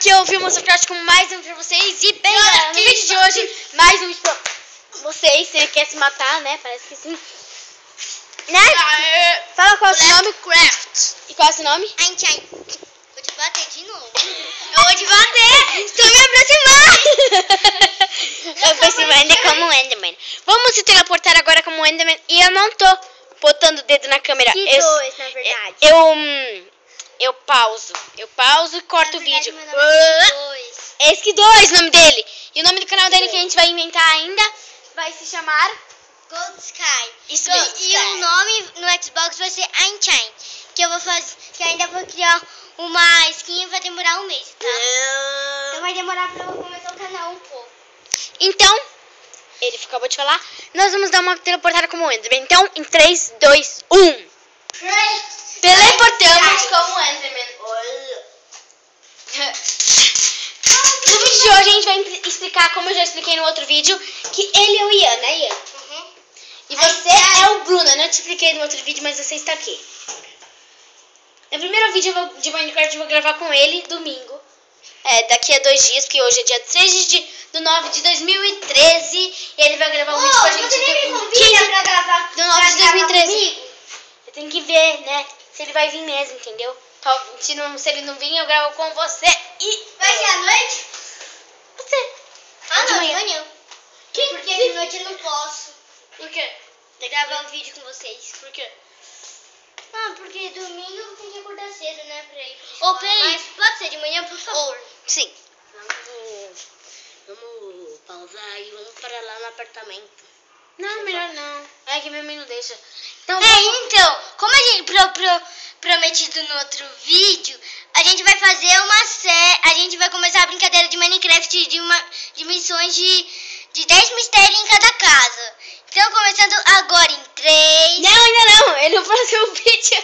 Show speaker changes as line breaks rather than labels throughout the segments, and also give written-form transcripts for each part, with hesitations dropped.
aqui eu vi o Monstercraft com mais um vídeo pra vocês. E bem, galera, no vídeo de hoje, mais um vídeo pra vocês. Se ele quer se matar, né? Parece que sim. Né? Fala qual é o seu nome.
Craft.
E qual é o seu nome?
Einstein. Vou te bater de novo. Eu vou te bater. Estou me aproximando.
Eu aproximo ainda como Enderman. Vamos se teleportar agora como Enderman. E eu não tô botando o dedo na câmera.
Dois, na verdade.
Eu pauso e corto o vídeo.
Meu nome é dois.
Esse dois, o nome dele. E o nome do canal dele que a gente vai inventar ainda vai se chamar
Gold Sky.
Isso
Gold
mesmo.
Sky. E o nome no Xbox vai ser Einstein. Que eu vou fazer. Que ainda vou criar uma skin e vai demorar um mês, tá? Então vai demorar pra eu começar o canal um pouco.
Então, ele acabou de falar. Nós vamos dar uma teleportada como Enderman. Então, em 3, 2, 1. Teleportamos como Enderman. No vídeo de hoje a gente vai explicar, como eu já expliquei no outro vídeo, que ele é o Ian, né, Ian?
Uhum.
E você é o Bruno. Eu não te expliquei no outro vídeo, mas você está aqui. No primeiro vídeo de Minecraft eu vou gravar com ele domingo. Daqui a 2 dias, porque hoje é dia 3 do 9 de 2013. E ele vai gravar um vídeo com a gente do 15
pra gravar,
do 9 de 2013. Eu tenho que ver, né, se ele vai vir mesmo, entendeu? Se ele não vir, eu gravo com você. E
vai ser à noite?
Você.
De
não,
manhã. Porque de noite eu não posso.
Por quê?
Gravar um vídeo com vocês.
Por quê?
Ah, porque domingo eu tenho que acordar cedo, né, pra ir pro
Ô,
escola.
peraí.
Mas pode ser de manhã, por favor.
Sim.
Vamos pausar e vamos para lá no apartamento.
Não, melhor não. É que minha mãe não deixa. Então,
Então, como a gente prometido no outro vídeo, a gente vai fazer uma série. A gente vai começar a brincadeira de Minecraft de missões de 10 mistérios em cada casa. Então, começando agora em 3.
Não, ainda não. Ele não fazer o vídeo.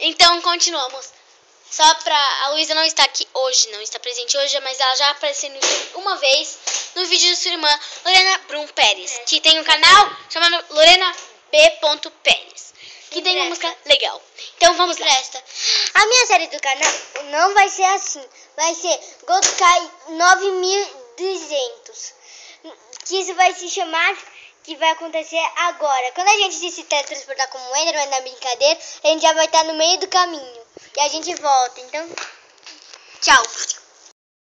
Então, continuamos. Só pra... A Luísa não está aqui hoje, não está presente hoje, mas ela já apareceu uma vez no vídeo de sua irmã, Lorena Brum Pérez, que tem um canal chamado Lorena B. Pérez, que tem uma música legal. Então vamos lá.
A minha série do canal não vai ser assim. Vai ser Gold Sky 9200. Que isso vai se chamar... Que vai acontecer agora. Quando a gente se teletransportar como Enderman na brincadeira, a gente já vai estar no meio do caminho. E a gente volta. Então, tchau.